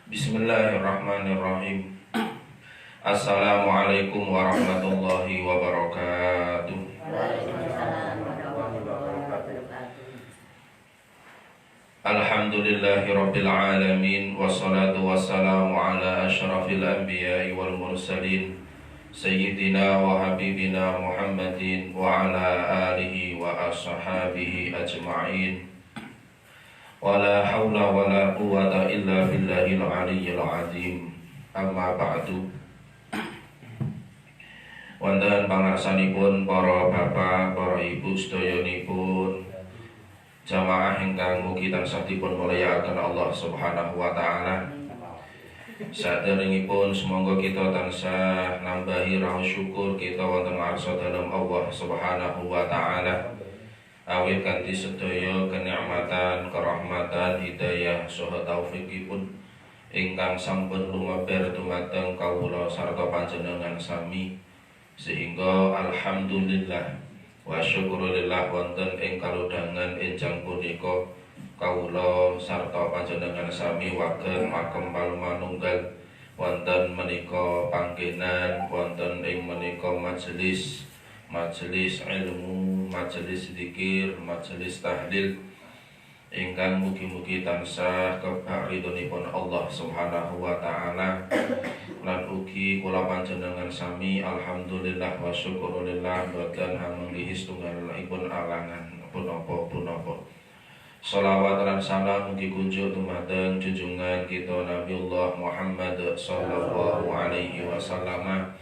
Bismillahirrahmanirrahim. Assalamualaikum warahmatullahi wabarakatuh. Waalaikumsalam warahmatullahi wabarakatuh. Alhamdulillahi rabbil alamin. Wassalatu wassalamu ala asyrafil anbiya'i wal mursalin Sayyidina wa habibina Muhammadin wa ala alihi wa ashabihi ajma'in. Wa la hawla wa la quwwata illa billahil aliyyil azim. Amma ba'du. Wonten pangraksanipun para bapak, para ibu sedayanipun, jamaah ingkang mugi tansah dipun mulyakaken Allah Subhanahu wa taala. Saderengipun semoga kita tansah nambahi rasa syukur kita wonten ngarsa dalem Allah Subhanahu wa taala. Awit kanthi sedaya kenikmatan, kerahmatan, hidayah saha taufikipun ingkang sampun lumeber dumateng kawula sarta panjenengan sami, sehingga alhamdulillah wa syukurillah wonten ing kalodhangan enjang punika kawula sarta panjenengan sami wagem makempal manunggal wonten menika panggenan, wonten ing menika majelis ilmu, majelis zikir, majelis tahlil ingkang mugi-mugi tansah kebaridonipun Allah Subhanahu wa taala. Lan ugi kula panjenengan sami alhamdulillah wa syukurillah boten hamenggihi setunggalipun alangan punapa-punapa. Shalawat lan salam mugi kunjuk dumateng junjungan kita Nabiullah Muhammad sallallahu alaihi wasallam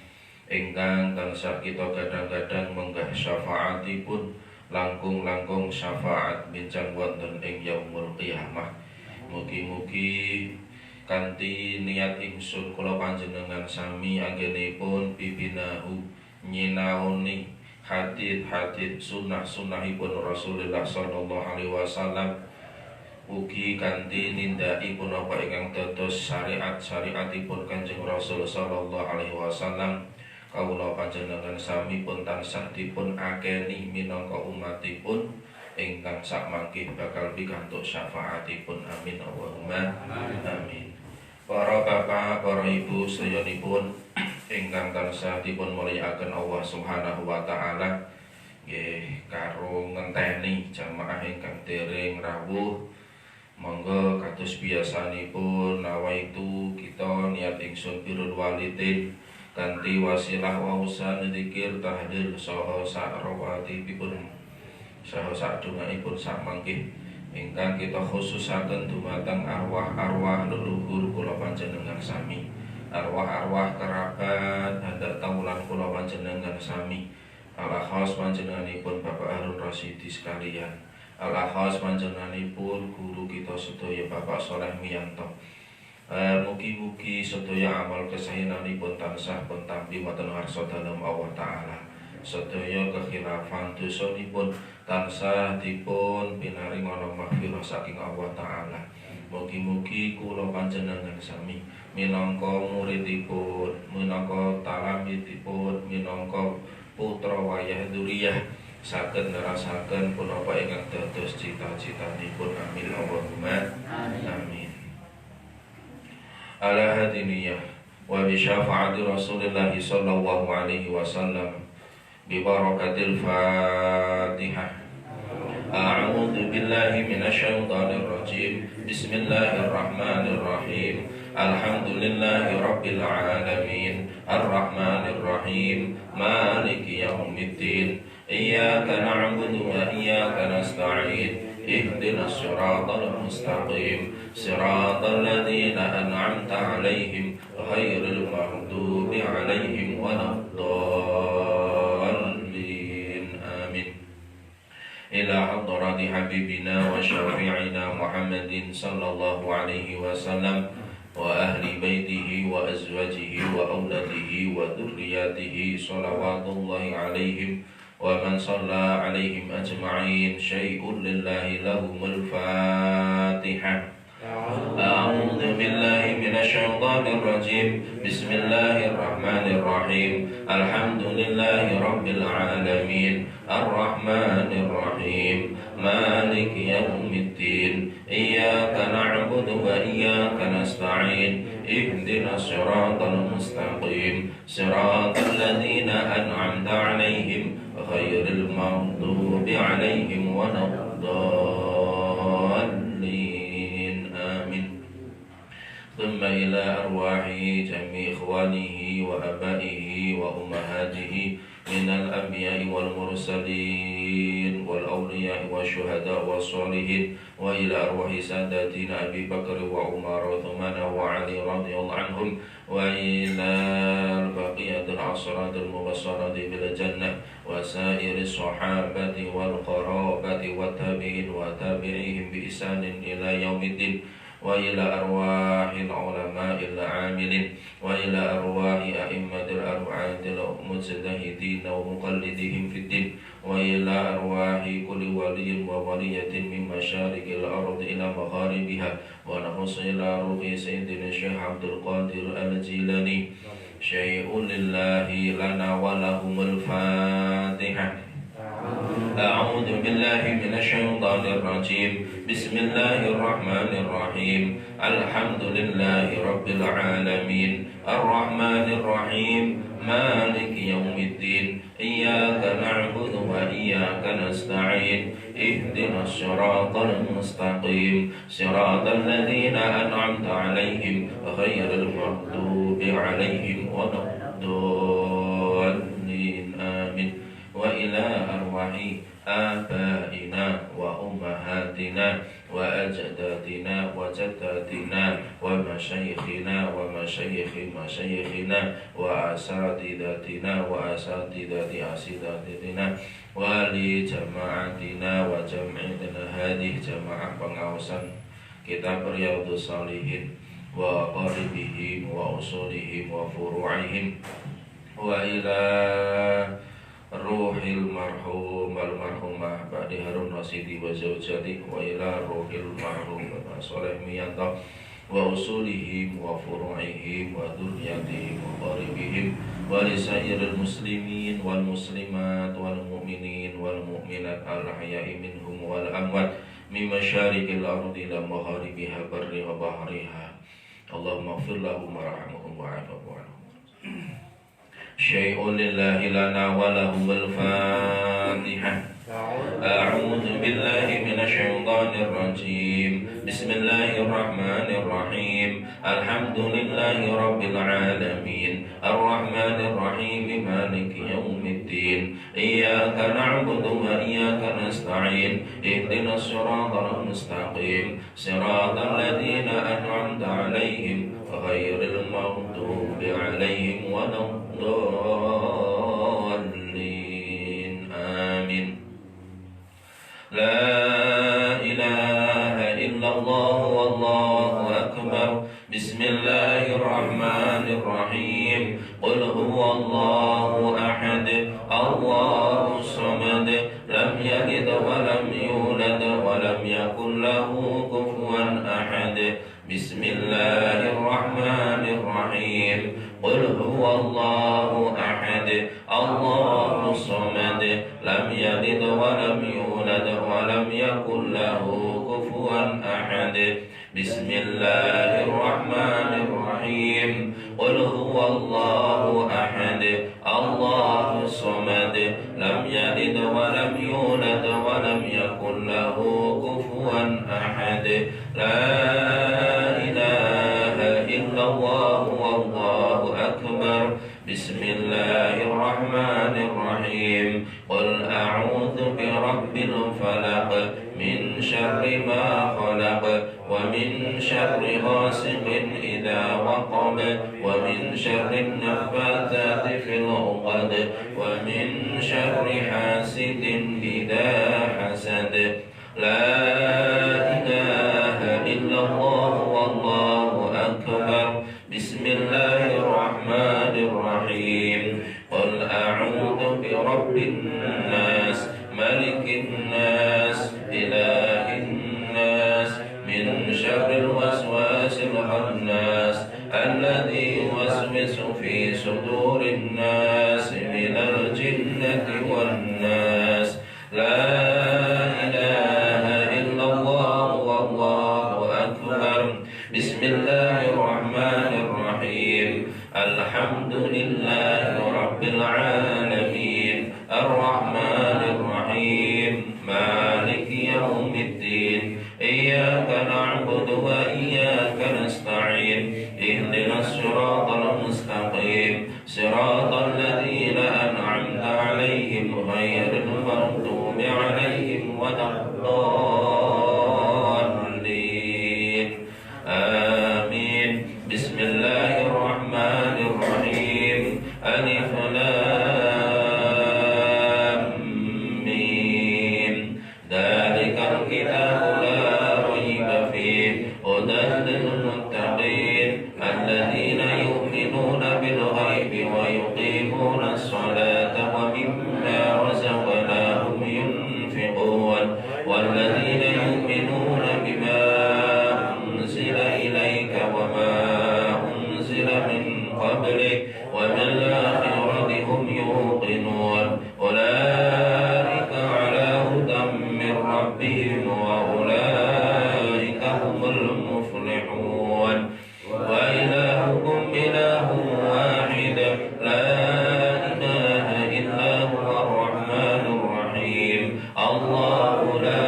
ingkang tansah kita gadang-gadang menggah syafaatipun langkung-langkung syafaat bincang wonten ing yaumul qiyamah. Mugi-mugi kanthi niat ingsun kula panjenengan sami anggenipun bibinahu nyinaoni hadits sunnah-sunnahipun Rasulullah sallallahu alaihi wasallam, ugi kanthi nindakipun apa ingkang dados syariat-syariatipun Kanjeng Rasul sallallahu alaihi wasallam. Kawula panjenengan sami pun tansah dipun akeni minangka umatipun ingkang sakmangke bakal pikantuk syafaatipun. Amin Allahumma amin. Para bapak, para ibu sedayanipun ingkang tansah dipun mulyakaken Allah Subhanahu wa taala, nggih karo ngenteni jamaah ingkang dereng rawuh, monggo kados biasanipun nawaitu kita niat ingsun birrul walidin kanthi wasilah wausan dzikir tahlil saha sakrawatipun saha sadongaipun sakmangke ingkang kita khususaken dumateng arwah-arwah leluhur kula panjenengan sami, arwah-arwah kerabat handap tawulan kula panjenengan sami, al-akhos panjenenganipun Bapak Harun Rasyidi sekalian, al-akhos panjenenganipun guru kita sedaya Bapak Soleh Miyanto. Mugi-mugi sedaya amal kesayananipun tansah pun tampi wonten ngarsa dalem Allah taala. Sedaya kekhilafan dosanipun tansah dipun pinaring ana maghfirah saking Allah taala. Mugi-mugi kula panjenengan sami minangka muridipun, minangka talamidipun, minangka putra wayah dzurriyyah saged nerasaken punapa ingkang dados cita-citanipun. Amin Allahumma amin. Ala hadiniyah wa bi syafaati Rasulillah sallallahu alaihi wasallam bi barakatil Fatihah. A'udzu billahi minasy syaithanir rajim. Bismillahirrahmanirrahim. Alhamdulillahi rabbil alamin. Arrahmanir rahim. Maliki yaumiddin. Iyyaka na'budu wa iyyaka nasta'in. اهدنا الصراط المستقيم صراط الذين أنعمت عليهم غير المغضوب عليهم ولا الضالين آمين. إلى حضرة حبيبنا وشفيعنا محمد صلى الله عليه وسلم وأهل بيته وأزواجه وأولاده وذرياته صلوات الله عليهم ومن صلى عليهم أجمعين. شيء لله لهم الفاتحة. أعوذ بالله من الشيطان الرجيم بسم الله الرحمن الرحيم الحمد لله رب العالمين الرحمن الرحيم مالك يوم الدين إياك نعبد وإياك نستعين اهدنا الصراط المستقيم صراط الذين أنعمت عليهم غير المغضوب عليهم ولا الضالين آمين. ثم إلى أرواح جميع إخوانه وأبائه وأمهاته من الأنبياء والمرسلين والأولياء والشهداء والصالحين وإلى أرواح ساداتنا أبي بكر وعمر وعثمان وعلي رضي الله عنهم وإلى البقية العشرة المبشرة بالجنة وسائر الصحابة والقرابة والتابعين وتابعيهم بإحسان إلى يوم الدين وإلى أرواح العلماء العاملين وإلى أرواح أئمة الأربعة المجتهدين ومقلدهم في الدين وإلى أرواح كل ولي وولية من مشارق الأرض إلى مغاربها ونخص إلى روح سيدنا الشيخ عبد القادر الجيلاني شيء لله لنا ولهم الفاتحة. أعوذ بالله من الشيطان الرجيم بسم الله الرحمن الرحيم الحمد لله رب العالمين الرحمن الرحيم مالك يوم الدين إياك نعبد وإياك نستعين اهدنا الصراط المستقيم صراط الذين أنعمت عليهم غير المغضوب عليهم ولا الضالين آمين. وإلى أرواح آبائنا وأمهاتنا وأجدادنا وجداتنا ومشايخنا ومشايخ مشايخنا وأساتذتنا وأساتذة أساتذتنا ولجماعتنا وجمعنا هذه جماعة pengawasan kitab Riyadhus Shalihin wa qaribihim wa usulihim wa furu'ihim wa ila ruhil marhum wal marhumah Ba'di Harun Rasidi wa zawjati wa ila ruhil marhum wa Soleh Miyanto wa usulihim wa furu'ihim wa dhurriyatihim wa qaribihim wa lisairil muslimin wal muslimat wal mu'minin wal mu'minat al-ahya'i minhum wal amwat min masyarikil ardi ila magharibiha barri wa bahriha. Allahumma ighfir lahum warhamhum wa'afu anhum. شيء لله لنا وله الفاتحة. أعوذ بالله من الشيطان الرجيم بسم الله الرحمن الرحيم الحمد لله رب العالمين الرحمن الرحيم مالك يوم الدين إياك نعبد وإياك نستعين اهدنا الصراط المستقيم صراط الذين أنعمت عليهم غير المغضوب عليهم ولا الضالين آمين. لا إله إلا الله والله أكبر بسم الله الرحمن الرحيم قل هو الله أحد الله الصمد لم يلد ولم يولد ولم يكن له كفوا أحد بسم الله الرحمن الرحيم قل هو الله أحد الله الصمد لم يلد ولم يولد ولم يكن له كفوا أحد بسم الله الرحمن الرحيم قل هو الله أحد الله الصمد لم يلد ولم يولد ولم يكن له كفوا أحد لا إله إلا الله والله أكبر بسم الله الرحمن الرحيم قل أعوذ برب الفلق من شر ما خلق ومن شر غاسق إذا وقب ومن شر النفاثات في العقد ومن شر حاسد إذا حسد لا إله إلا الله والله أكبر بسم الله الرحمن الرحيم قل أعوذ برب الناس ملك الناس إله الناس من شر الوسواس الخناس الذي يوسوس في صدور الناس من الجنة والناس لا إله إلا الله والله أكبر بسم الله الرحمن الرحيم الحمد لله رب العالمين الرحمن الرحيم مالك يوم الدين إياك نعبد وإياك نستعين اهدنا الصراط المستقيم صراط الذين أنعمت عليهم غير المغضوب عليهم ولا الضالين آمين بسم الله الرحمن الرحيم ألف لام ميم ذلك الكتاب لا ريب فيه هدى للمتقين الذين يؤمنون بالغيب ويقيمون الصلاة ومما رزقناهم ينفقون والذين يؤمنون بما أنزل إليك وما أنزل من قبلك وبالآخرة هم يوقنون أولئك على هدى من ربهم وأولئك هم المفلحون وإلهكم إله واحد لا إله إلا هو الرحمن الرحيم الله لا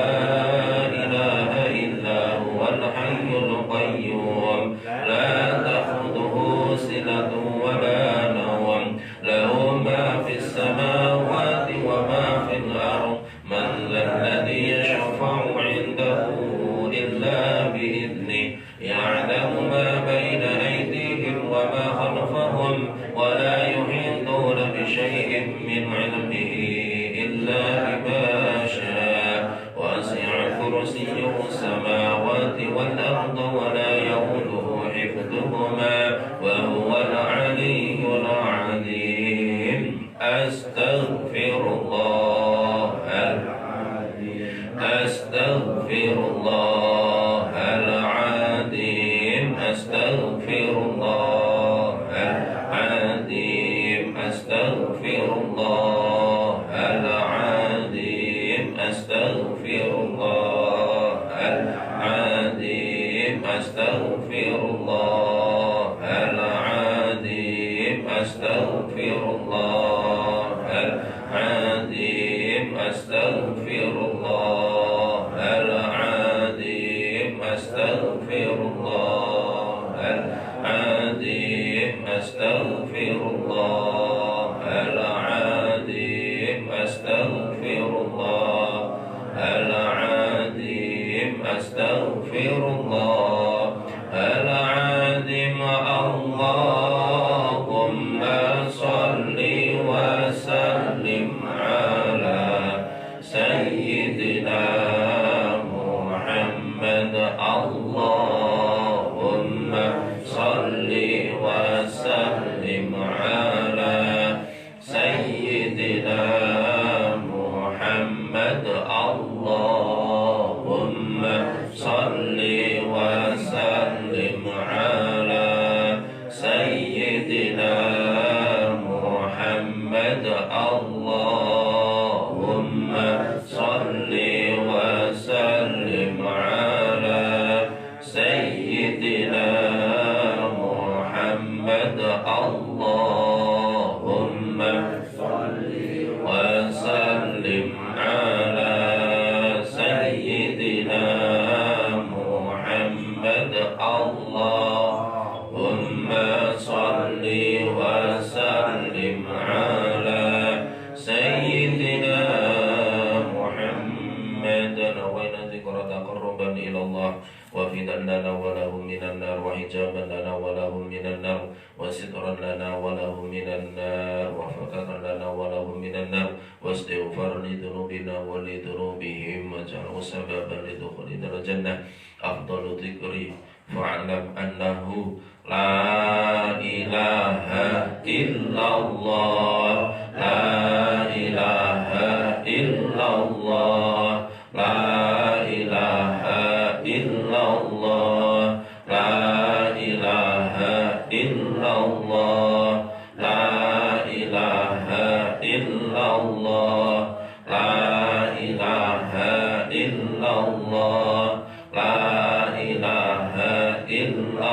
إله إلا هو الحي القيوم لا تأخذه سنة ولا نوم له ما في السماوات وما في الأرض من ذا الذي يشفع عنده إلا بإذنه يعلم ما بين أيديهم وما خلفهم ولا يحيطون بشيء من علمه إلا بما شاء وسع كرسيه السماوات والأرض ولا يؤوده حفظهما وهو العلي العظيم أستغفر الله أستغفر الله العظيم أستغفر الله العظيم أستغفر الله العظيم أستغفر الله العظيم أستغفر الله العظيم أستغفر الله العظيم أستغفر الله العظيم أستغفر الله العظيم أستغفر الله العظيم أستغفر الله العظيم أستغفر الله العظيم اللهم صل وسلم على سيدنا محمد اللهم صل وسلم على سيدنا محمد اللهم صل وسلم على سيدنا محمد اللهم صل وسلم على سيدنا محمد اللهم صل وسلم على سيدنا محمد اللهم صل وسلم على سيدنا محمد نوينا ذكر تقربا إلى الله وفدا لنا ولهم من النار وحجابا لنا ولهم من النار وسترا لنا ولهم من النار وفتحا لنا ولهم من النار واستغفر لذنوبنا ولذنوبهم واجعله سببا لدخولنا الجنة أفضل ذكري فاعلم أنه لا إله إلا الله لا إله إلا الله لا إله إلا الله لا إله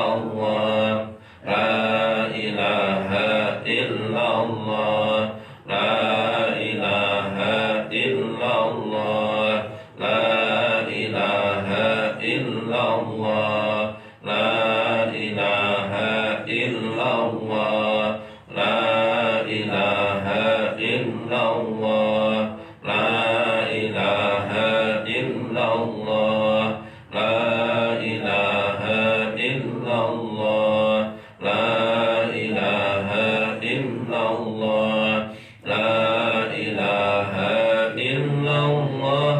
illallah, la ilaha illallah, la ilaha illallah, la ilaha illallah, la ilaha illallah, la ilaha illallah, la ilaha illallah, la ilaha illallah, la ilaha illallah, la ilaha illallah,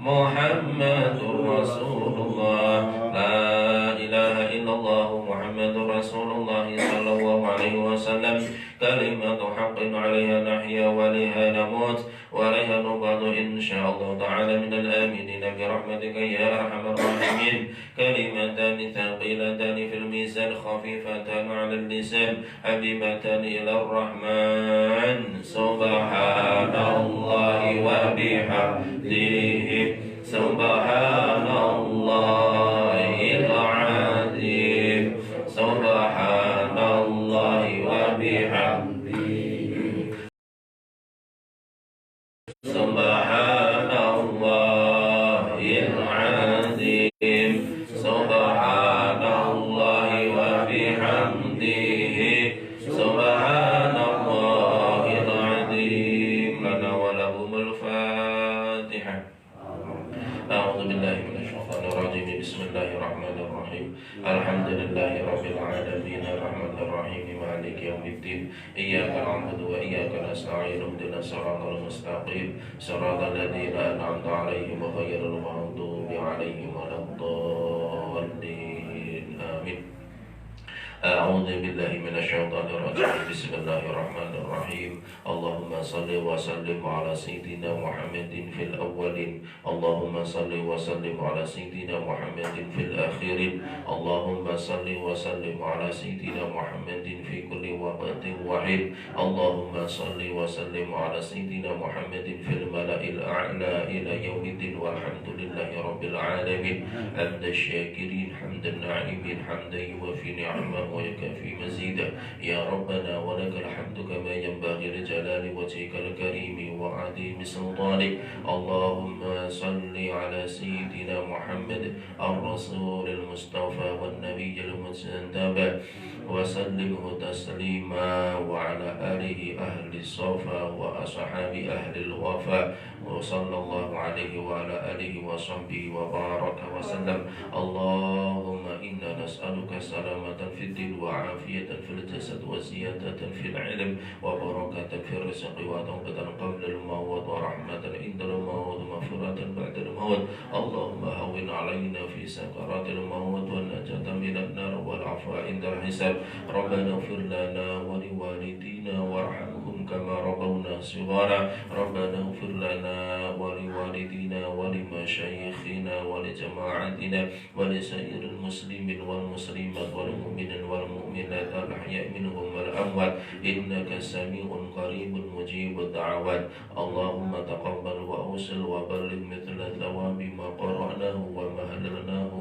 Muhammadur Rasulullah, la ilaha illallah, Muhammadur Rasulullah sallallahu alaihi wasallam, kalimatu haqqin 'alaiha nahya wa 'alaiha namut wa 'alaiha nubadu insyaallah ta'ala minal aminin bi rahmatika ya arhamar rahimin, kalimatan thaqilatan fil mizan khafifatan 'alal lisan habibatan ila rahman, subhanallahi wa bihamdihi, subhanallahil azim, subhanallahi wa bihamdihi, subhanallahil azim, subhanallahi wa bihamdihi, subhanallahil azim. Lana wa lahumul Fatihah. A'udzu billahi minasyaitonir rajim. Bismillahirrahmanirrahim. Alhamdulillahi rabbil alamin, arrahmanir rahim, maliki yaumiddin. Iyyaka na'budu wa iyyaka nasta'in. Ihdinas siratal mustaqim, siratal ladzina an'amta 'alaihim ghairil maghdubi 'alaihim waladdallin. Amin. A'udzu billahi minasyaitonir rajim. Bismillahirrahmanirrahim. Allahumma salli wa sallim ala sayyidina Muhammadin fil awwalin. Allahumma salli wa sallim ala sayyidina Muhammadin fil akhirin. Allahumma salli wa sallim ala sayyidina Muhammadin fi kulli waqtin wahid. Allahumma salli wa sallim ala sayyidina Muhammadin fil mala'il a'la ila yaumiddin walhamdulillahi rabbil alamin. Hamdan syakirin, hamdan na'imin, hamdan yuwafi ni'amahu ويكفي مزيدا يا ربنا ولك الحمد كما ينبغي لجلال وجهك الكريم وعظيم سلطانك. اللهم صل على سيدنا محمد الرسول المصطفى والنبي المجتبى وسلمه تسليما، وعلى آله أهل الصفا وأصحاب أهل الوفا، وصلى الله عليه وعلى آله وصحبه وبارك وسلم. اللهم إنا نسألك سلامة في الدين وعافية في الجسد وزيادة في العلم وبركة في الرزق وتوبة قبل الموت ورحمة عند الموت ومغفرة بعد الموت. اللهم هون علينا في سكرات الموت والنجاة من النار والعفو عند الحساب. ربنا اغفر لنا ولوالدينا وارحمهم كما ربونا صغارا. ربنا اغفر لنا ولوالدينا ولمشايخنا ولجماعتنا ولسائر المسلمين والمسلمات والمؤمنين والمؤمنات الأحياء منهم والأموات، إنك سميع قريب مجيب الدعوات. اللهم تقبل وأوصل وبلغ مثل ثواب ما قرأناه وما هللناه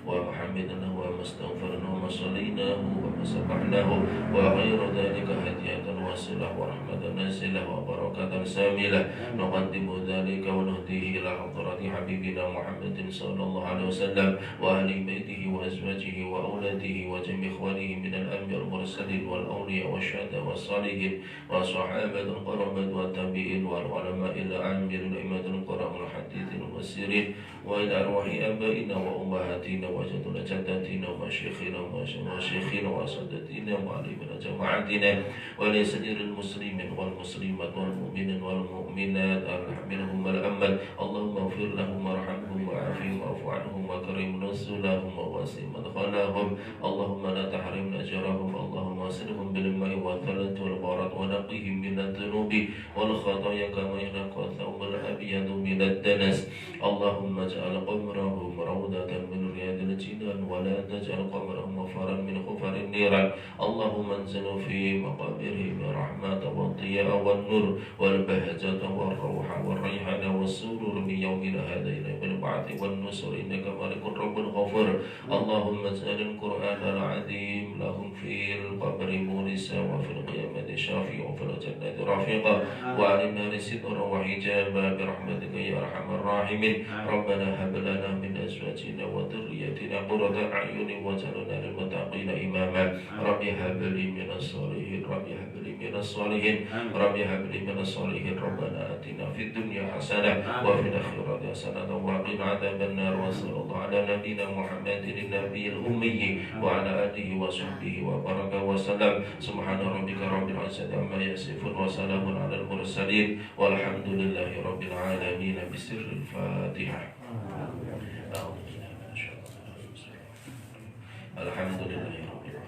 وما حمدناه وما استغفرناه وما صليناه وما سبحناه وغير ذلك هدية واصلة ورحمة نازلة وبركة ساملة. نقدم ذلك ونهديه إلى حضرة حبيبنا محمد صلى الله عليه وسلم وأهل بيته وأزواجه وأولاده وجميع إخوانه من الأنبياء والمرسلين والأولياء والشهداء والصالحين والصحابة القربة والتابعين والعلماء العاملين والأئمة القراء والحديثين والمفسرين، وإلى أرواح آبائنا وأمهاتنا وجدنا جداتنا ومشايخنا ومشايخنا وأساتذتنا وعلمنا جماعتنا ولسائر المسلمين والمسلمات والمؤمنين والمؤمنات منهم الأمل. اللهم اغفر لهم وارحمهم وعافهم واعف عنهم وكرم نزلهم وواسع مدخلهم. اللهم لا تحرمنا أجرهم. اللهم اغسلهم بالماء والثلج والبرد ونقهم من الذنوب والخطايا كما ينقى الثوب الأبيض من الدنس. اللهم اجعل قبرهم روضة من رياض الجنان ولا تجعل قبرهم غفرا من غفر النيران اللهم انزل في مقابرهم الرحمة والضياء والنور والبهجة والروح والريحان والسرور من يومنا هذا إلى البعث والنصر إنك مالك رب غفور اللهم اجعل القرآن العظيم لهم في القبر مونسا وفي القيامة شافيا وفي الجنة رفيقا وعلى النار سترا وحجابا برحمتك يا أرحم الراحمين ربنا هب لنا من أزواجنا وذريتنا قرة أعين واجعلنا للمتقين إماما رب هب لي من الصالحين رب هب لي من الصالحين رب هب لي من الصالحين ربنا آتنا في الدنيا حسنة وفي الآخرة حسنة وقنا عذاب النار وصلى الله على نبينا محمد النبي الأمي وعلى آله وصحبه وبارك وسلم سبحان ربك رب العزة عما يصفون وسلام على المرسلين والحمد لله رب العالمين بسر الفاتحة الحمد لله رب العالمين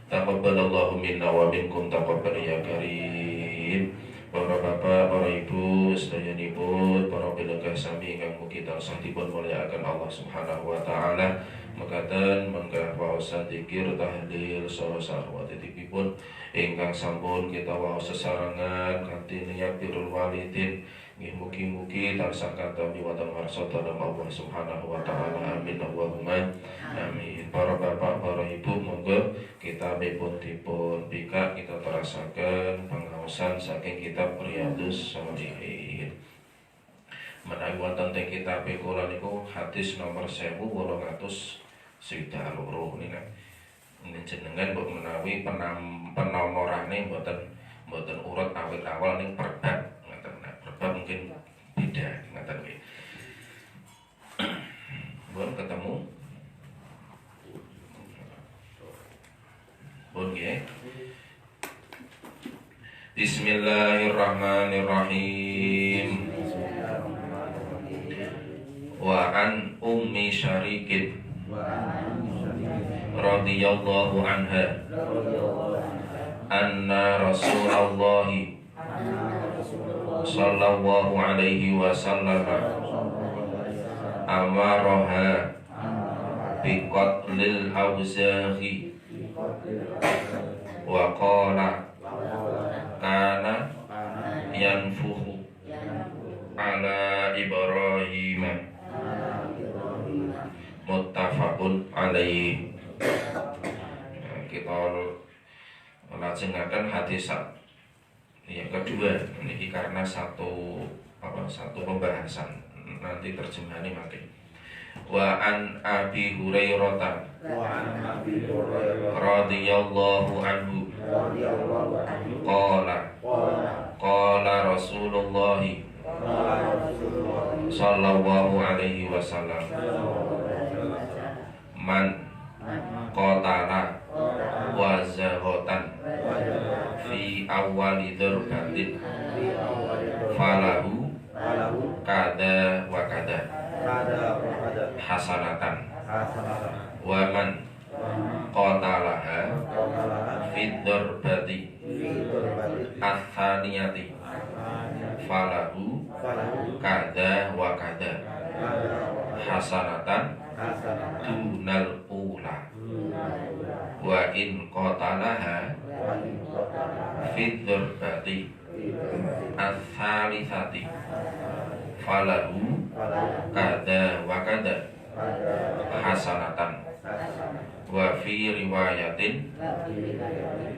Taqabbalallahu minna wa minkum taqabbal ya karim. Para bapak, para ibu, sedayanipun, para penegah sami ingkang mugi tansah dipun mulyakaken Allah Subhanahu wa taala. Mekaten mangkah waosan zikir tahlil saha sarwatipun ingkang sampun kita waos sesarengan kanthi niat birrul walidin. Nggih mugi-mugi tansah katampi wonten warsa dalam Allah Subhanahu wa taala. Amin Allahumma amin. Para bapak, para ibu, monggo kita dipun bika kita terasaken pengaosan saking kitab Riyadhus Shalihin. Menawi wonten teng kitab kula niku hadis nomor 1862 nika. Jenengan mbok menawi penomorane mboten urut awit awal ning perbab ngoten. Perbab mungkin beda ngoten nggih. Bon ketemu. Bon nggih. Bismillahirrahmanirrahim. Wa an ummi syarikin radhiyallahu anha anna Rasulullah sallallahu alaihi wasallam amaraha biqatlil awzaghi wa qala kana yanfuhu ala Ibrahim muttafaqun alaihi. Kita lajengaken hadis yang kedua ini karena satu pembahasan nanti terjemahannya makin. Wa an Abi Hurairah radhiyallahu anhu qala Rasulullah sallallahu alaihi wasallam man qatala wa zahotan fi awwali dzurbatin falahu kada wa kada hasanatan wa man qatalaha fi dzurbati athaniyati falahu kada wa kada hasanatan dunal ula wa in qatalaha fi dzurbati ats-tsalitsati falahu kada wa kada hasanatan wa fi riwayatin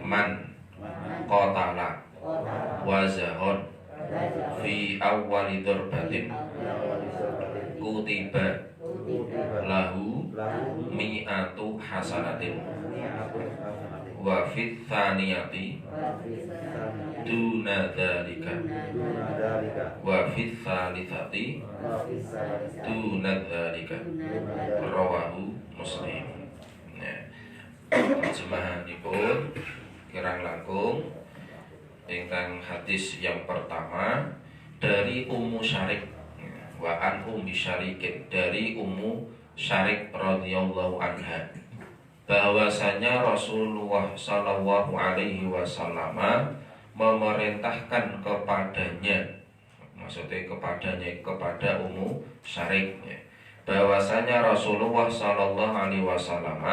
man qatala wa zahon fi awwali dzurbatin kutiba lahu mi'atu hasanatin wa fit tsaniyati duna dzalika wa fit tsalitsati duna dzalika rawahu Muslim. Terjemahanipun kirang langkung ingkang hadis yang pertama dari Ummu Syarik wa an Ummi Syarikin dari Ummu Syarik radhiyallahu anha bahwasanya Rasulullah sallallahu alaihi wasallam memerintahkan kepadanya maksudnya kepada umum syarik ya. Bahwasanya Rasulullah Shallallahu Alaihi Wasallam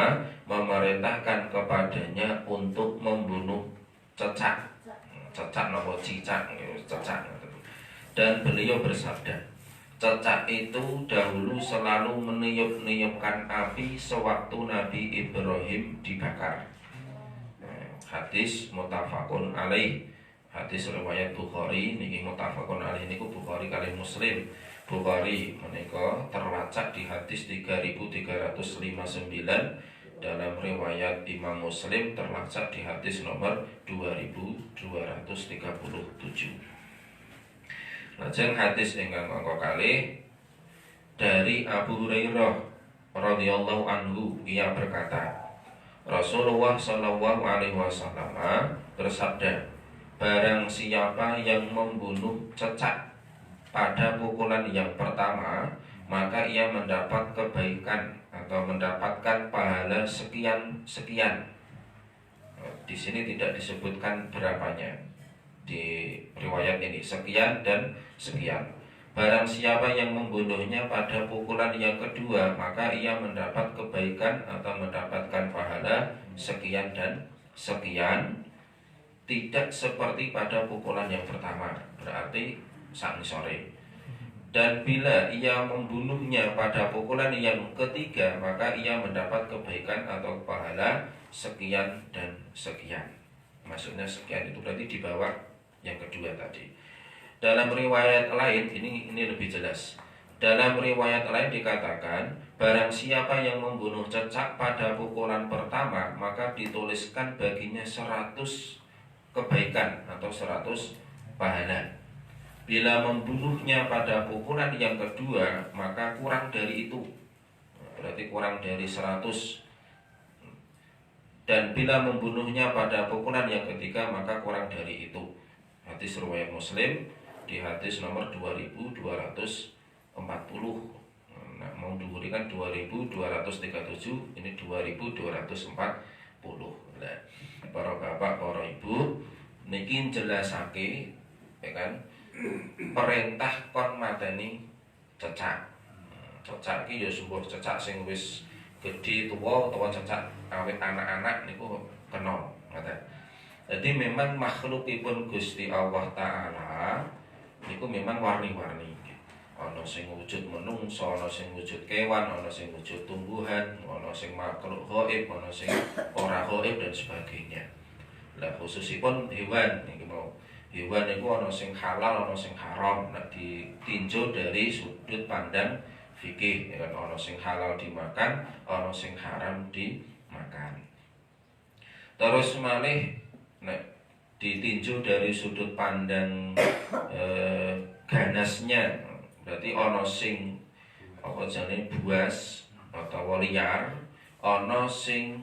memerintahkan kepadanya untuk membunuh cecak nopo cicak cecak, dan beliau bersabda, cecak itu dahulu selalu meniup-niupkan api sewaktu Nabi Ibrahim dibakar. Hadis muttafaqun alaih. Hadis riwayat Bukhari niki muttafaqun alaih niku Bukhari kali Muslim. Bukhari menika terlacak di hadis 3359, dalam riwayat Imam Muslim terlacak di hadis nomor 2237. Lajeng hadis ingkang angka kalih dari Abu Hurairah radhiyallahu anhu, ia berkata, Rasulullah Shallallahu Alaihi Wasallam bersabda, barang siapa yang membunuh cecak pada pukulan yang pertama, maka ia mendapat kebaikan atau mendapatkan pahala sekian. Di sini tidak disebutkan berapanya di riwayat ini, sekian dan sekian. Barang siapa yang membunuhnya pada pukulan yang kedua, maka ia mendapat kebaikan atau mendapatkan pahala sekian dan sekian, tidak seperti pada pukulan yang pertama, berarti sangsore. Dan bila ia membunuhnya pada pukulan yang ketiga, maka ia mendapat kebaikan atau pahala sekian dan sekian. Maksudnya sekian itu berarti di bawah yang kedua tadi. Dalam riwayat lain ini lebih jelas. Dalam riwayat lain dikatakan, barang siapa yang membunuh cecak pada pukulan pertama, maka dituliskan baginya 100 kebaikan atau 100 pahala. Bila membunuhnya pada pukulan yang kedua, maka kurang dari itu, berarti kurang dari 100. Dan bila membunuhnya pada pukulan yang ketiga, maka kurang dari itu. Hadis riwayat Muslim di hadis nomor 2240. Nah, mau diberikan 2237, ini 2240. Nah, para bapak, para ibu, niki jelasake ya kan, perintah kon mateni cecak. Cecak iki ya sebuah cecak sing wis gedhe tuwa utawa cecak awet anak-anak niku kena ngoten. Jadi memang makhlukipun Gusti Allah Ta'ala niku memang warni-warni. Ana sing wujud menungso, ana sing wujud kewan, ana sing wujud tumbuhan, ana sing makhluk gaib, ana sing ora gaib dan sebagainya. Lah khususipun hewan niki mau. Hewan niku ana sing halal, ana sing haram. Nek ditinjau dari sudut pandang fikih, ya kan, ana sing halal dimakan, ana sing haram dimakan. Terus malih nek ditinjau dari sudut pandang ganasnya, berarti ana sing apa jenenge buas atau liar, ana sing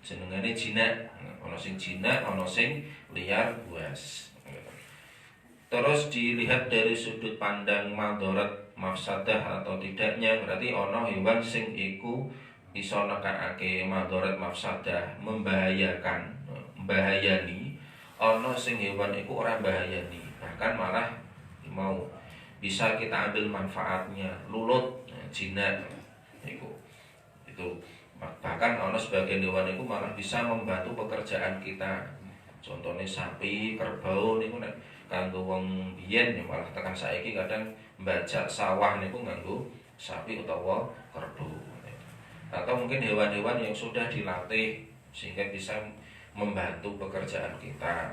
jenengane jinak, ana sing jinak, ana sing liar buas. Terus dilihat dari sudut pandang madharat mafsadah atau tidaknya, berarti ana hewan sing iku iso nekakake madharat mafsadah, membahayakan, mbahayani. Ana sing hewan iku ora mbahayani, bahkan malah mau bisa kita ambil manfaatnya, lulut, jinak iku. Itu bahkan ana sebagian hewan iku malah bisa membantu pekerjaan kita. Contohnya sapi, kerbau niku nek kanggo wong biyen ya malah tekan saiki kadang mbajak sawah niku nganggo sapi utawa kerbau. Atau mungkin hewan-hewan yang sudah dilatih sehingga bisa membantu pekerjaan kita.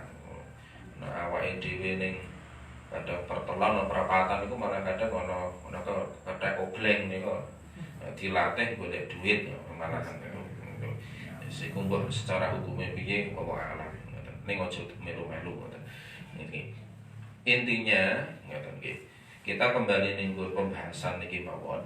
Nah, awake dhewe ning kadang pertelan perapatan itu malah kadang ana kethek ogleng niku dilatih golek duit malah sik kumpul secara hukumnya piye apa alam ngoten. Ning aja melu-melu ngoten. Niki intinya ngoten nggih. Kita kembali ning pembahasan niki mawon.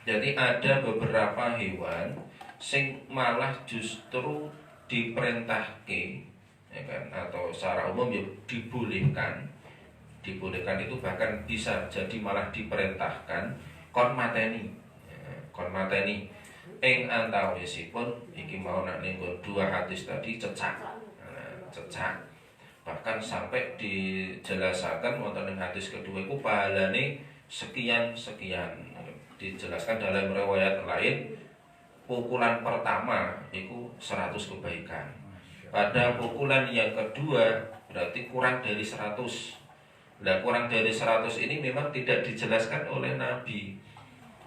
Jadi ada beberapa hewan sing malah justru diperintahke ya kan, atau secara umum ya dibolehkan itu bahkan bisa jadi malah diperintahkan kon mateni ing antawisipun iki mau nak ning dua hadis tadi cecak. Cecak Bahkan sampai dijelasaken wonten ing hadis kedua iku pahalane sekian sekian. Dijelaskan dalam riwayat lain pukulan pertama itu 100 kebaikan. Pada pukulan yang kedua berarti kurang dari 100. Nah, kurang dari 100 ini memang tidak dijelaskan oleh Nabi.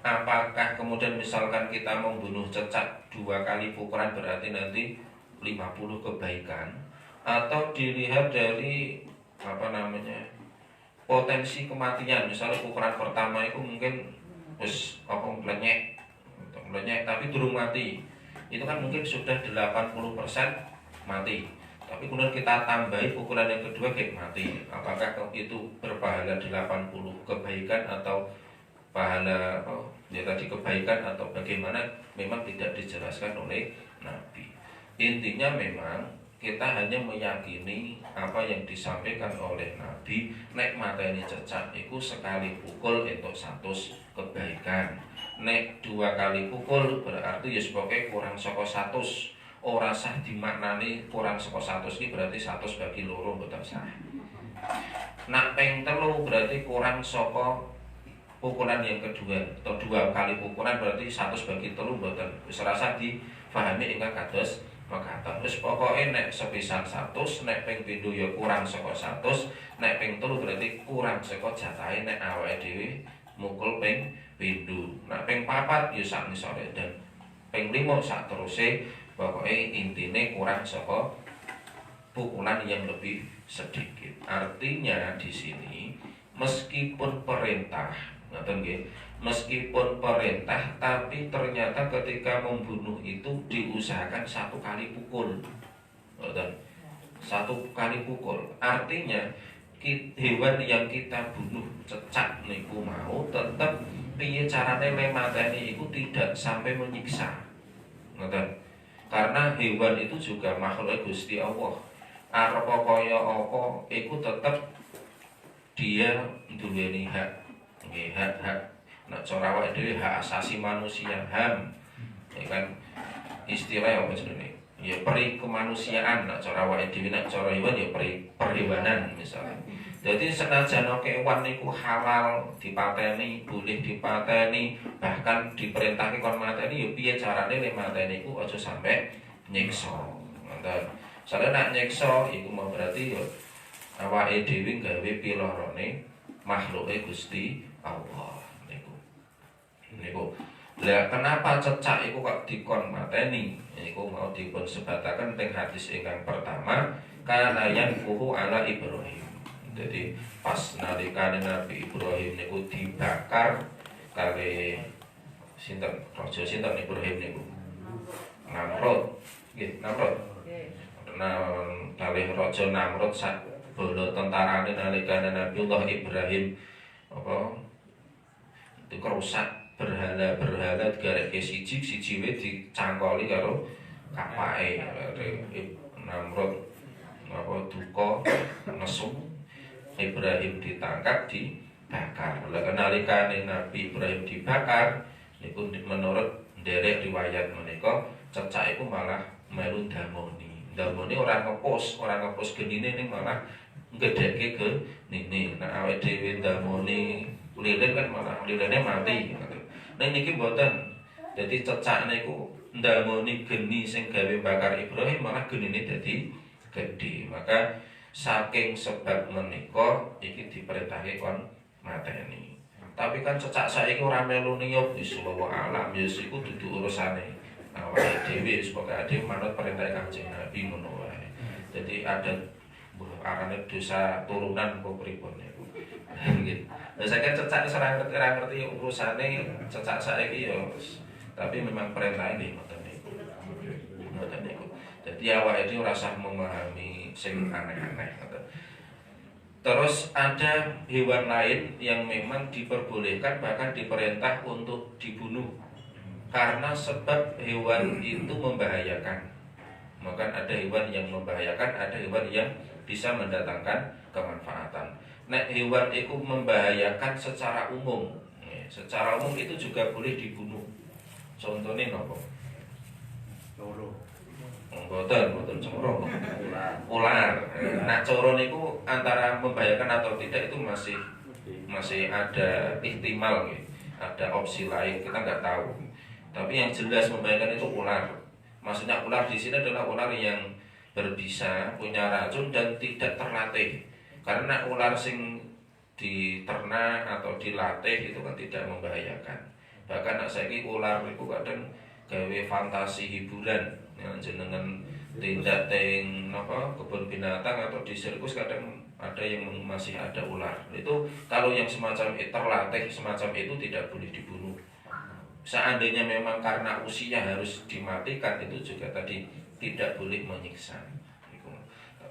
Apakah kemudian misalkan kita membunuh cecak 2 kali pukulan berarti nanti 50 kebaikan, atau dilihat dari potensi kematian. Misalnya pukulan pertama itu mungkin melenyek tapi durung mati, itu kan mungkin sudah 80% mati, tapi kemudian kita tambahi pukulan yang kedua kayak mati. Apakah itu berpahala 80 kebaikan atau pahala tadi kebaikan atau bagaimana, memang tidak dijelaskan oleh Nabi. Intinya memang kita hanya meyakini apa yang disampaikan oleh Nabi. Nek mateni cecak iku sekali pukul entuk 100 kebaikan. Nek 2 kali pukul berarti ya sebagai kurang saka 100. Ora sah dimaknani kurang saka 100 iki berarti 100 bagi loro mboten sah. Nak ping 3 berarti kurang saka pukulan yang kedua, atau 2 kali pukulan berarti 100 bagi 3 mboten. Wis ora sah difahami ingkang kados mekaten. Wis pokoke nek sepisan 100, nek ping pindho ya kurang saka 100, nek ping 3 berarti kurang saka jatahe nek awake dhewe mukul ping pindho. Nek ping 4 ya sak nisore dan ping 5 sak teruse. Pokoke intine kurang saka pukulan yang lebih sedikit. Artinya di sini meskipun perintah, meskipun perintah, tapi ternyata ketika membunuh itu diusahakan 1 kali pukul. 1 kali pukul. Artinya hewan yang kita bunuh cecak niku mau tetap piye carane mateni iku tidak sampai menyiksa. Karena hewan itu juga makhluk Gusti Allah. Arep kaya apa iku tetap dia duweni hak. Hak nak cara awake dhewe hak asasi manusia, HAM. Ya kan istilah apa jenenge? Ya peri kemanusiaan nak cara awake dhewe, nak cara hewan ya perhewanan misalnya. Jadi senajan kewan niku halal dipateni, boleh dipateni, bahkan diperintahke kon mateni ya piye carane nek mateni iku aja sampai nyiksa. Ngoten. Soale nak nyiksa iku mau berarti ya awake dhewe gawe pilorone makhluke Gusti Allah niku. Lah kenapa cecak iku kok dikon mateni? Niku mau dipun sebataken teng hadis ingkang pertama, kana yanfuhu ala Ibrahim. Jadi pas nalikane Nabi Ibrahim niku dibakar kali sinten? Raja sinten Ibrahim niku? Namrud. Nggih, Namrud. Nah, kali Raja Namrud sak bala tentarane nalikane Nabiullah Ibrahim itu kerusak berhala gareke siji wae dicangkoli karo kapake. Namrud duka nesu, Ibrahim ditangkap dibakar. Lah nalikane Nabi Ibrahim dibakar niku menurut nderek riwayat menika cecak iku malah melu ndamoni. Ndamoni ora ngepus genine ning malah ngedhekke ke nini. Nah awake dhewe ndamoni lilin kan malah lilene mati. Ning niki mboten. Dadi cecak niku ndamoni geni sing gawe bakar Ibrahim malah genine dadi gedhe. Maka saking sebab menika iki diperintahke kon mateni. Tapi kan cecak saiki ora melu niyup wis alam ya iku dudu urusane awake dhewe sebagai ade manut perintah Kanjeng Nabi ngono wae. Jadi ada arane dosa turunan apa pripun niku. Nggih. Lah saiki cecak wis ora ngerti urusane cecak saiki ya tapi memang perintah ini ngoten niku. Ngoten niku. Jadi awake dhewe ora usah memahami sing aneh-aneh. Terus ada hewan lain yang memang diperbolehkan bahkan diperintah untuk dibunuh karena sebab hewan itu membahayakan. Maka ada hewan yang membahayakan, ada hewan yang bisa mendatangkan kemanfaatan. Nek hewan itu membahayakan secara umum. Secara umum itu juga boleh dibunuh. Contohnya nopo? Mboten coro. Ular. Nah, coro niku antara membahayakan atau tidak itu masih ada ihtimal gitu. Ada opsi lain, kita nggak tahu. Tapi yang jelas membahayakan itu ular. Maksudnya ular di sini adalah ular yang berbisa, punya racun dan tidak terlatih. Karena ular sing diternak atau dilatih itu kan tidak membahayakan. Bahkan saiki ular itu kadang gawe fantasi hiburan yang jenengan tindak teng napa kebun binatang atau di sirkus kadang ada yang masih ada ular. Itu kalau yang semacam itu terlatih semacam itu tidak boleh dibunuh. Seandainya memang karena usia harus dimatikan itu juga tadi tidak boleh menyiksa.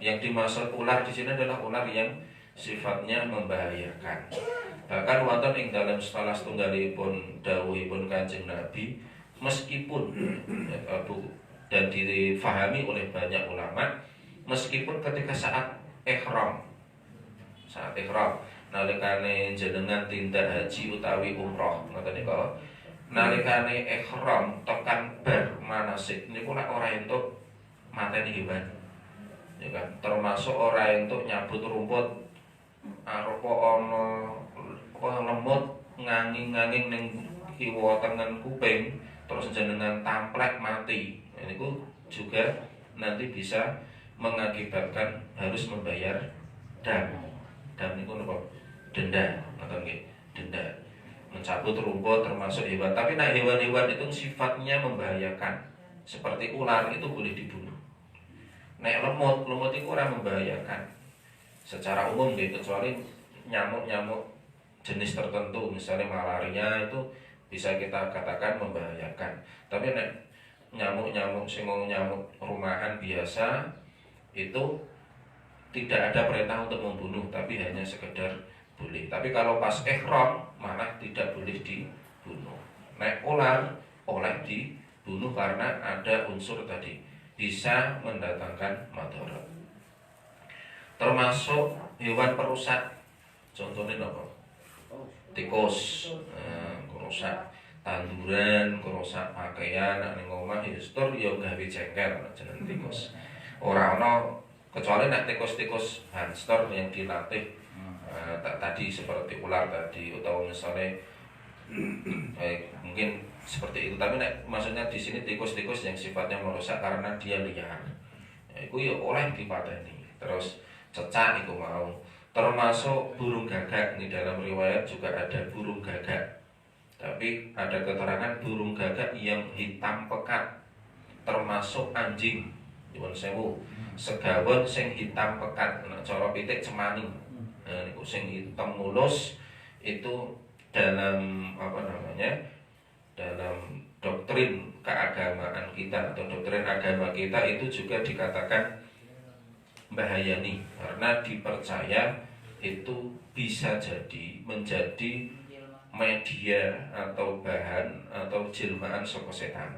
Yang dimaksud ular di sini adalah ular yang sifatnya membahayakan. Bahkan wonten ing dalam salah setunggalipun dawuhipun Kanjeng Nabi, meskipun dan difahami oleh banyak ulama, meskipun ketika saat ihram nalikane jenengan tindak haji utawi umroh ngoten niku, nalikane ihram tekan bar manasik niku nek ora entuk mateni hewan. Ya kan, termasuk ora entuk nyabut rumput arupa ana lemut nganging-nganging ning kiwa tengen kuping terus jenengan tamplek mati. Niku juga nanti bisa mengakibatkan harus membayar dam niku napa? Denda, ngoten nggih. Denda. Mencabut rumput termasuk hewan. Tapi nah hewan-hewan itu sifatnya membahayakan. Seperti ular itu boleh dibunuh. Nek lemut itu ora membahayakan. Secara umum nggih, kecuali nyamuk-nyamuk jenis tertentu, misalnya malaria itu bisa kita katakan membahayakan. Tapi nek nyamuk-nyamuk sing nyamuk rumahan biasa itu tidak ada perintah untuk membunuh, tapi hanya sekedar boleh. Tapi kalau pas ihram malah tidak boleh dibunuh. Nek ular oleh dibunuh karena ada unsur tadi bisa mendatangkan madarat. Termasuk hewan perusak, contohnya apa? Tikus, kerusak tanduran, kerusak pakaian, ning omah ya setor ya gawe jengkel jeneng tikus. Ora ana kecuali nek tikus-tikus hamster yang dilatih tadi seperti ular tadi atau misalnya mungkin seperti itu. Tapi nek maksudnya di sini tikus-tikus yang sifatnya merusak karena dia liar. Iku ya oleh dipateni. Terus cecak itu mau. Termasuk burung gagak, di dalam riwayat juga ada burung gagak. Tapi ada keterangan burung gagak yang hitam pekat, termasuk anjing. Nyuwun sewu, segawon sing hitam pekat, cara pitik cemani. Nah, niku sing hitam mulus itu dalam apa namanya? Dalam doktrin keagamaan kita atau doktrin agama kita itu juga dikatakan bahayani karena dipercaya itu bisa jadi menjadi media atau bahan atau jelmaan saka setan.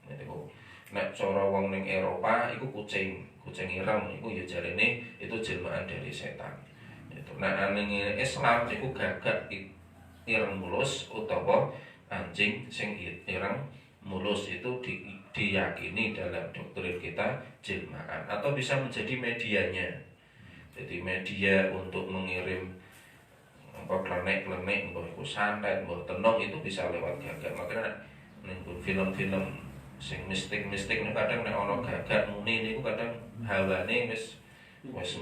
Niku nek cara wong ning Eropa iku kucing ireng iku ya jarene itu jelmaan dari setan. Itu nek ning Islam iku gagak ireng mulus utawa anjing sing ireng mulus itu diyakini dalam doktrin kita jelmaan atau bisa menjadi medianya. Jadi media untuk mengirim klenek-klenek, mbah iku santet, mbah tenong itu bisa lewat gagak. Makanya ning film-film sing mistik-mistik niku kadang nek ana gagak muni niku kadang hawane wis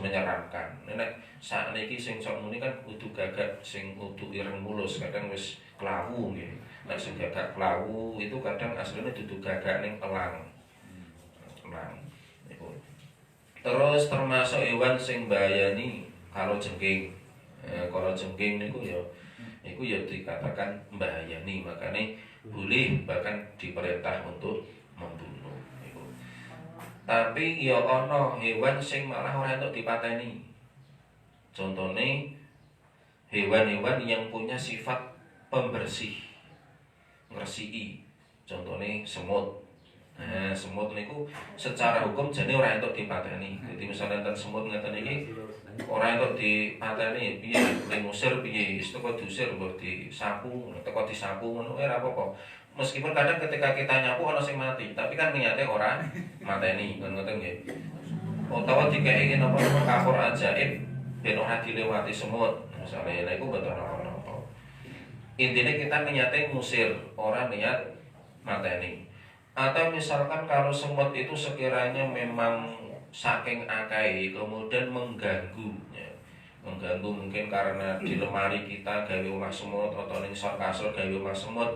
menyeramkan. Nek sakniki sing sok muni kan kudu gagak sing kudu ireng mulus, kadang wis klawu nggih. Nek sing gagak klawu itu kadang aslinya dudu gagak ning elang. Terus termasuk hewan sing bahayani kalau jengking. Kalau jengking niku ya dikatakan bahayani, makanya boleh bahkan diperintah untuk membunuh. Tapi ya ana hewan sing malah ora entuk dipateni. Contohnya hewan-hewan yang punya sifat pembersih, ngresiki. Contohnya semut. Nah, semut niku secara hukum jane ora entuk dipateni. Jadi misalnya enten semut ngeten iki ora entuk dipateni piye ning ngusir piye, wis teko diusir mbok disapu, teko disapu ngono ora apa-apa. Meskipun kadang ketika kita nyapu ana sing mati, tapi kan niate ora mateni, ngoten nggih. Utawa dikeki napa kapur ajaib ben ora dilewati semut. Misalnya lha iku mboten napa-napa. Intinya kita niatnya ngusir, ora niat mateni. Atau misalkan kalau semut itu sekiranya memang saking akai kemudian mengganggu ya. Mengganggu mungkin karena di lemari kita gawe omah semut atau ning kasur gawe omah semut,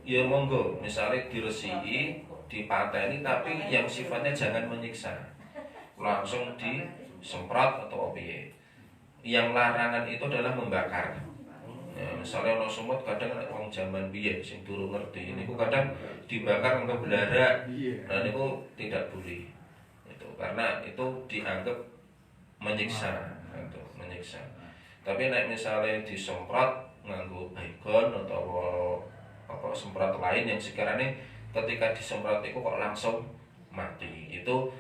ya monggo misalnya diresihi, dipateni tapi yang sifatnya jangan menyiksa. Langsung disemprot atau piye. Yang larangan itu adalah membakar. Ya, misalnya ono semut kadang wong zaman biyen sing durung ngerti niku kadang dibakar untuk belara. Nah niku tidak boleh. Itu karena itu dianggap menyiksa, itu menyiksa. Tapi nek misalnya disemprot nganggo baygon atau apa semprot lain yang sekiranya ketika disemprot itu kok langsung mati. Itu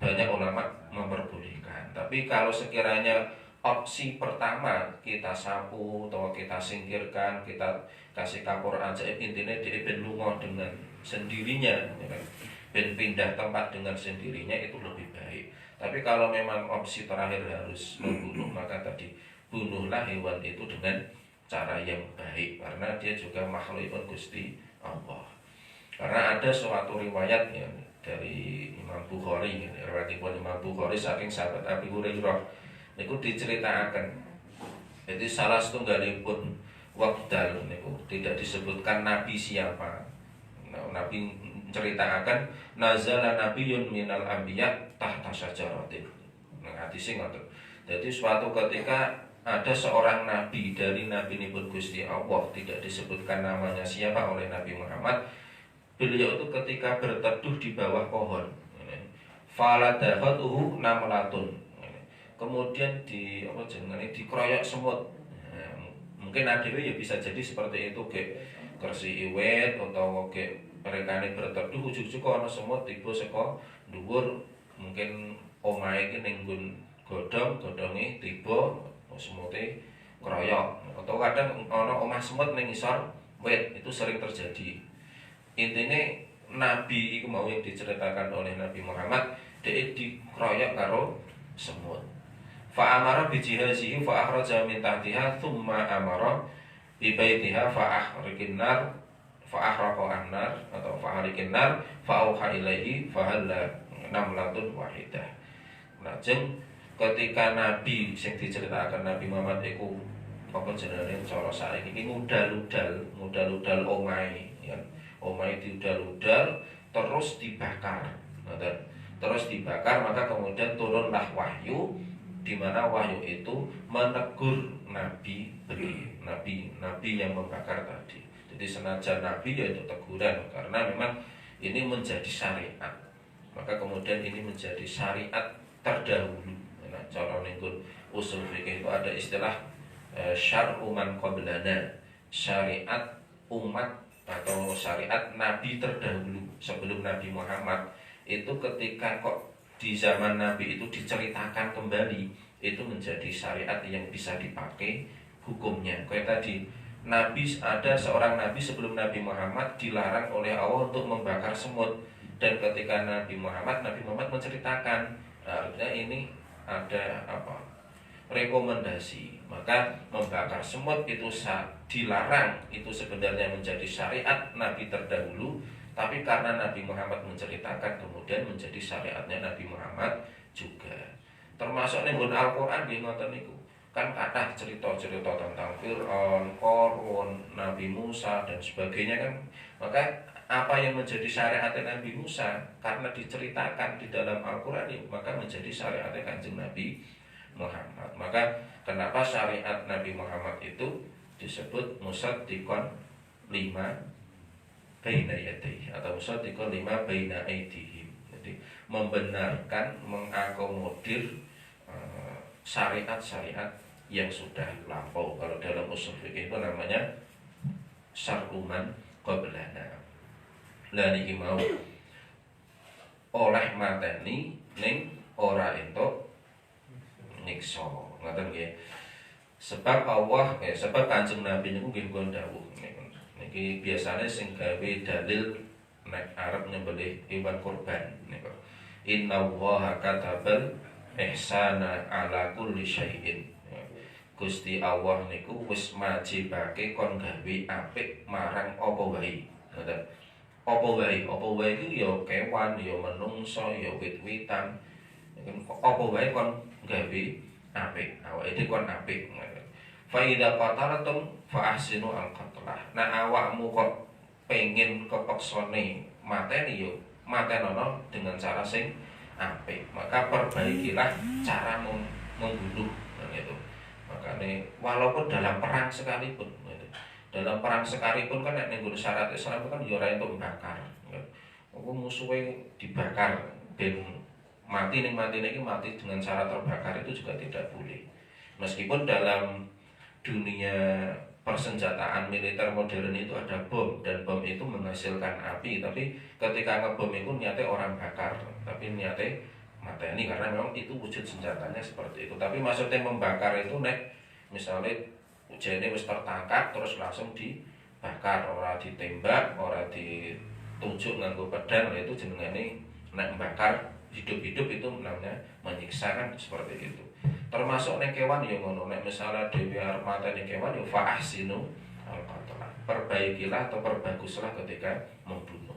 banyak ulama memperbolehkan. Tapi kalau sekiranya opsi pertama kita sapu atau kita singkirkan, kita kasih kapur ajaib, intinya dia ben lunga dengan sendirinya, ya kan? Ben pindah tempat dengan sendirinya itu lebih baik. Tapi kalau memang opsi terakhir harus membunuh, maka tadi bunuhlah hewan itu dengan cara yang baik, karena dia juga makhluk Gusti Allah. Karena ada suatu riwayat ya, dari Imam Bukhari, riwayatipun Imam Bukhari saking sahabat Abi Hurairah niku diceritakan. Jadi salah setunggalipun wekdal niku tidak disebutkan nabi siapa. Nah, nabi menceritakan nazala nabiyyun minal anbiya tahta syajaratin. Nah, hadis ngoten. Jadi suatu ketika ada seorang nabi dari nabi-nipun Gusti Allah, tidak disebutkan namanya siapa oleh Nabi Muhammad. Beliau itu ketika berteduh di bawah pohon. Faladahatuhu namlatun. Kemudian dikeroyok semut. Nah, mungkin adewe ya bisa jadi seperti itu, kayak kersi iwet atau kayak mereka ini berteduh ujug-ujug ana semut tiba saka dhuwur, mungkin omahe iki ning nggon godhong-godhonge tiba semute keroyok. Atau kadang ana omah semut ning ngisor wit, itu sering terjadi. Intinya nabi itu mau yang diceritakan oleh Nabi Muhammad, dia dikeroyok karo semut. Fa amara bi jihazihi fa akhraja min tahtiha thumma amara bi baitiha fa ahriqin nar fa ahraqa an-nar atau fa ahriqin nar fa auha ilaihi fa halla namlatun wahidah. Lajeng ketika nabi sing diceritakan Nabi Muhammad iku apa jenenge cara saiki iki ngudal-udal omahe ya. Omahe diudal-udal terus dibakar. Terus dibakar, maka kemudian turunlah wahyu, di mana wahyu itu menegur nabi yang membakar tadi. Jadi senajan nabi yaitu teguran, karena memang ini menjadi syariat. Maka kemudian ini menjadi syariat terdahulu. Nah, cara ningkun usul fikih itu ada istilah syar'u man qablana, syariat umat atau syariat nabi terdahulu sebelum Nabi Muhammad. Itu ketika kok di zaman Nabi itu diceritakan kembali, itu menjadi syariat yang bisa dipakai hukumnya. Kayak tadi, Nabi ada seorang Nabi sebelum Nabi Muhammad dilarang oleh Allah untuk membakar semut. Dan ketika Nabi Muhammad menceritakan, artinya ini ada apa? Rekomendasi. Maka membakar semut itu dilarang, itu sebenarnya menjadi syariat Nabi terdahulu. Tapi karena Nabi Muhammad menceritakan, kemudian menjadi syariatnya Nabi Muhammad juga. Termasuk ning Al-Qur'an nggih ngoten niku. Kan kathah cerita-cerita tentang Fir'aun, Qarun, Nabi Musa dan sebagainya kan. Maka apa yang menjadi syariatnya Nabi Musa karena diceritakan di dalam Al-Qur'an ini, maka menjadi syariatnya Kanjeng Nabi Muhammad. Maka kenapa syariat Nabi Muhammad itu disebut musaddiqan lima baina yadayhi atau musaddiqan lima baina aydihim. Jadi membenarkan, mengakomodir syariat-syariat yang sudah lampau. Kalau dalam usul fikih itu namanya syar'uman qablana. Lah niki mau oleh mateni ning ora entuk nyiksa. Ngoten nggih. Sebab Allah, sebab Kanjeng Nabi niku nggih pun dawuh niki biasane sing gawe dalil nek arep nyembelih hewan kurban niku. Innallaha katabal ihsana ala kulli syai'in. Gusti Allah niku wis majibake kon gawe apik marang apa wae. Ngoten. Apa wae iku ya kewan, ya menungso, ya wit-witan. Apa wae kon gawe apik, awake dhewe kon apik. Fa idza qatalatum fa ahsinu al-qatlah. Nah awakmu kok pengen kepeksone mateni yo matenono dengan cara sing apik. Maka perbaikilah cara membunuh gitu. Makanya walaupun dalam perang sekalipun gitu. Dalam perang sekalipun kan nek ning syarat Islam kan yo ora entuk bakar. Aku musuhe dibakar ben mati iki mati dengan cara terbakar itu juga tidak boleh. Meskipun dalam dunia persenjataan militer modern itu ada bom dan bom itu menghasilkan api, tapi ketika ngebom itu niatnya orang bakar, tapi niatnya mateni karena memang itu wujud senjatanya seperti itu. Tapi maksudnya membakar itu nek misalnya ujiannya wis tertangkap terus langsung dibakar, ora ditembak, ora ditujuk nganggo pedang, itu jenengane nek membakar hidup-hidup itu namanya menyiksa kan seperti itu. Termasuk nek kewan ya ngono, nek misalnya dhewe arep mateni kewan ya fa ahsinu al-qatlah. Perbaikilah atau perbaguslah ketika membunuh.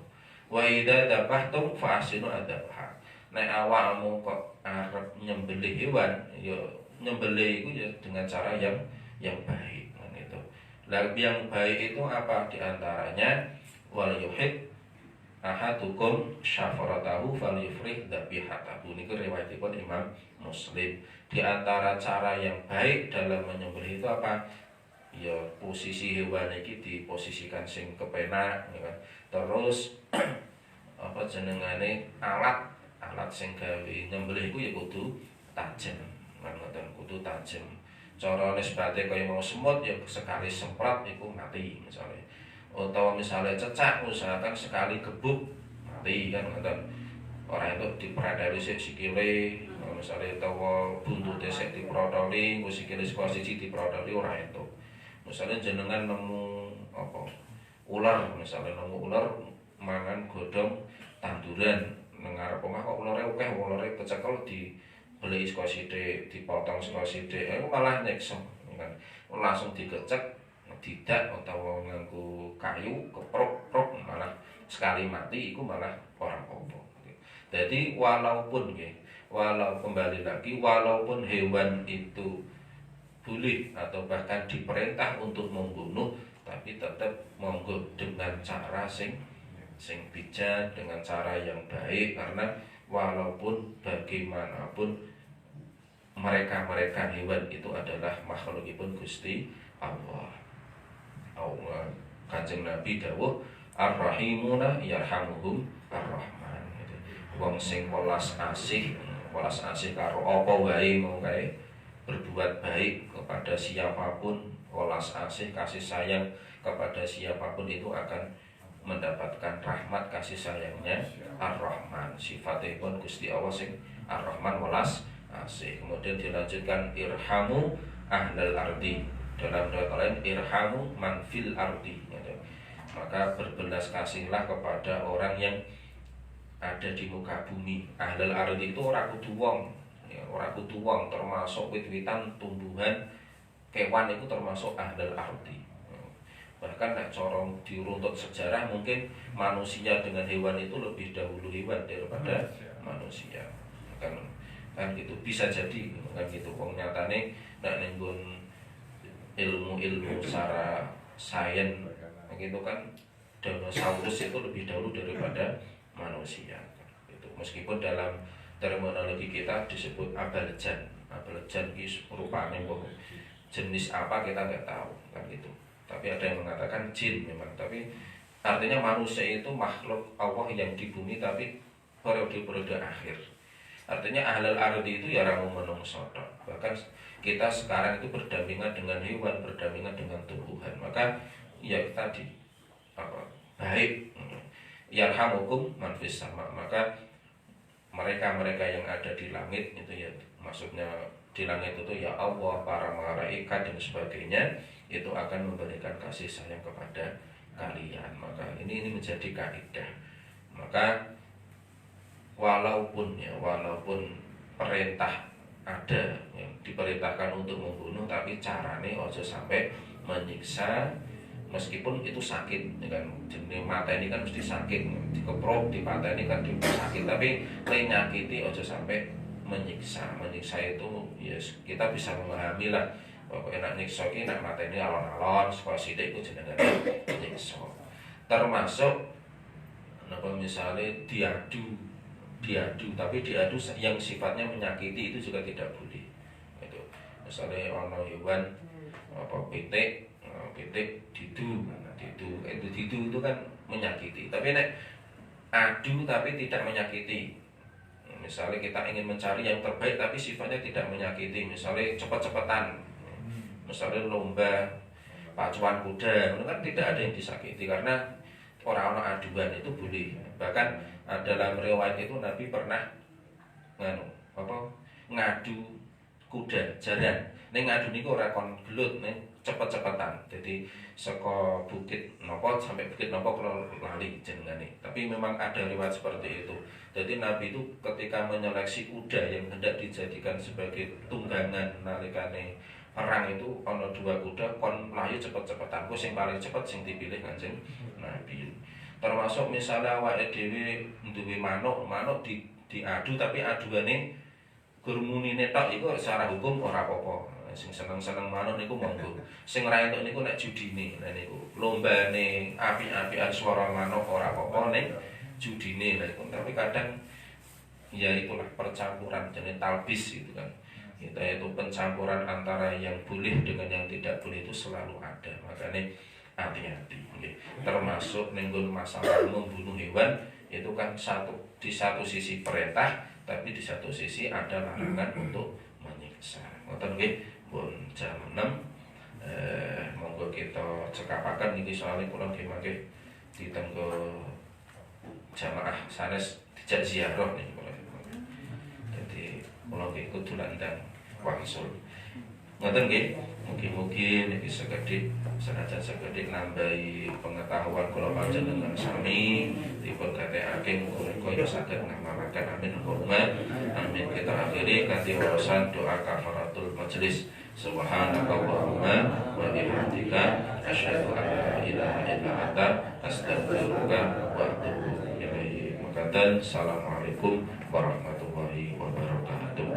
Wa idza dabahtum fa ahsinu adzabha. Nek awakmu kok arep nyembelih hewan, ya nyembelih itu ya dengan cara yang baik gitu. Lah yang baik itu apa? Di antaranya wal yuhid ahadukum syafaratahu falyufrih dzabihatahu. Niku riwayatipun Imam Muslim. Di antara cara yang baik dalam menyembelih itu apa? Ya posisi hewan iki diposisikan sing kepenak ya kan. Terus apa jenengane alat sing gawe nyembelih iku ya kudu tajem. Ngoten kudu tajem. Cara nisbate kaya mau semut ya sekali semprot iku mati misalnya. Atau misalnya cecak usahakan sekali gebuk mati kan ngoten. Ora itu diperadali sikile, misalnya utawa buntute sik diprotoli, sikile saka siji diprotoli ora itu. Misalnya jenengan nemu apa? Ular, misalnya nemu ular mangan godhong tanduran nang ngarep omah kok ulare akeh, ulare kecekel dibeleki saka sithik, dipotong saka sithik, malah nyiksa kan. Langsung digecek, tidak atau nganggo kayu keprok-prok malah sekali mati iku malah ora apa. Jadi walaupun kembali lagi walaupun hewan itu boleh atau bahkan diperintah untuk membunuh, tapi tetap monggo dengan cara sing bijak, dengan cara yang baik, karena walaupun bagaimanapun mereka hewan itu adalah makhlukipun Gusti Allah. Kanjeng Nabi dawuh ar-rahimuna yarhamuhum ar-rahman. Wong sing welas asih karo apa wae mau kae berbuat baik kepada siapapun, welas asih kasih sayang kepada siapapun itu akan mendapatkan rahmat kasih sayangnya Ar-Rahman. Sifatipun Gusti Allah sing Ar-Rahman welas asih. Kemudian dilanjutkan irhamu ahlal ardi. Dalam riwayat lain irhamu man fil ardi. Maka berbelas kasihlah kepada orang yang ada di muka bumi. Ahlul ardi itu ora kudu wong, ya, ora kudu wong, termasuk wit-witan, tumbuhan, kewan itu termasuk ahlul ardi. Bahkan nek cara diruntut sejarah mungkin manusia dengan hewan itu lebih dahulu hewan daripada manusia. Kan gitu bisa jadi kan gitu. Wong nyatane nek ning ilmu secara sains gitu kan dinosaurus itu lebih dahulu daripada manusia itu. Meskipun dalam terminologi kita disebut abeljan itu rupanya jenis apa kita nggak tahu kan gitu. Tapi ada yang mengatakan jin memang, tapi artinya manusia itu makhluk Allah yang di bumi tapi periode akhir. Artinya ahlul ardi itu ya ramu menungso. Bahkan kita sekarang itu berdampingan dengan hewan, berdampingan dengan tumbuhan. Maka ya tadi apa baik yarhamukum man fis sama. Maka mereka-mereka yang ada di langit itu ya, maksudnya di langit itu ya Allah, para malaikat dan sebagainya, itu akan memberikan kasih sayang kepada kalian. Maka ini menjadi kaidah. Maka walaupun perintah ada yang diperintahkan untuk membunuh, tapi carane ojo sampai menyiksa, meskipun itu sakit, kan jenis mata ini kan mesti sakit, dikeprok, dipateni kan sakit, tapi nyakiti ojo sampai menyiksa. Menyiksa itu ya kita bisa memahami lah, pokoknya nak nyiksa ini nak mata ini alon-alon sekolah sidik itu jenengan nyiksa. Termasuk misalnya diadu, tapi diadu yang sifatnya menyakiti itu juga tidak boleh. Itu misalnya ono hewan pitik didu itu kan menyakiti. Tapi nek adu tapi tidak menyakiti, misalnya kita ingin mencari yang terbaik tapi sifatnya tidak menyakiti, misalnya cepet-cepetan, misalnya lomba pacuan kuda, itu kan tidak ada yang disakiti karena orang-orang aduan itu boleh. Bahkan dalam riwayat itu Nabi pernah ngadu kuda jaran. Ning ngadu niku ora kon gelut, ning cepet-cepetan. Jadi saka bukit nopo sampai bukit nopo kula lali jenengane. Tapi memang ada riwayat seperti itu. Jadi Nabi itu ketika menyeleksi kuda yang hendak dijadikan sebagai tunggangan nalikane perang itu, ana 2 kuda kon mlayu cepet-cepetan. Ku sing paling cepet sing dipilih Kanjeng Nabi. Termasuk misalnya awake dhewe duwe manuk diadu tapi aduane gur munine tok iku secara hukum ora apa-apa. Sing seneng-seneng manuk niku monggo. Sing ora entuk niku nek judine. Lah niku lombane apik-apikan swara manuk ora apa-apa ning judine. Lah iku tapi kadang ya itulah percampuran jenis talbis itu kan. Kita itu pencampuran antara yang boleh dengan yang tidak boleh itu selalu ada. Makanya hati-hati. Termasuk nenggon masalah membunuh hewan itu kan di satu sisi perintah, tapi di satu sisi ada larangan untuk menyiksa. Ngoten nggih, pun jam 6. Monggo kita cekapaken niki soalnya kula nggih mangke ditenggo jamaah sanes dijak ziarah niki kula. Jadi kula nggih kudu landang wangsul. Ngoten nggih, mugi-mugi niki sekedhik senajan sekedhik nambahi pengetahuan kula panjenengan sami dipun gatekaken muga-muga saged ngamalaken amin Allahumma amin. Kita akhiri kanthi waosan doa kafaratul majelis. Subhanakallahumma wa bihamdika asyhadu an la ilaha illa anta astaghfiruka wa atubu ilaik. Assalamualaikum warahmatullahi wabarakatuh.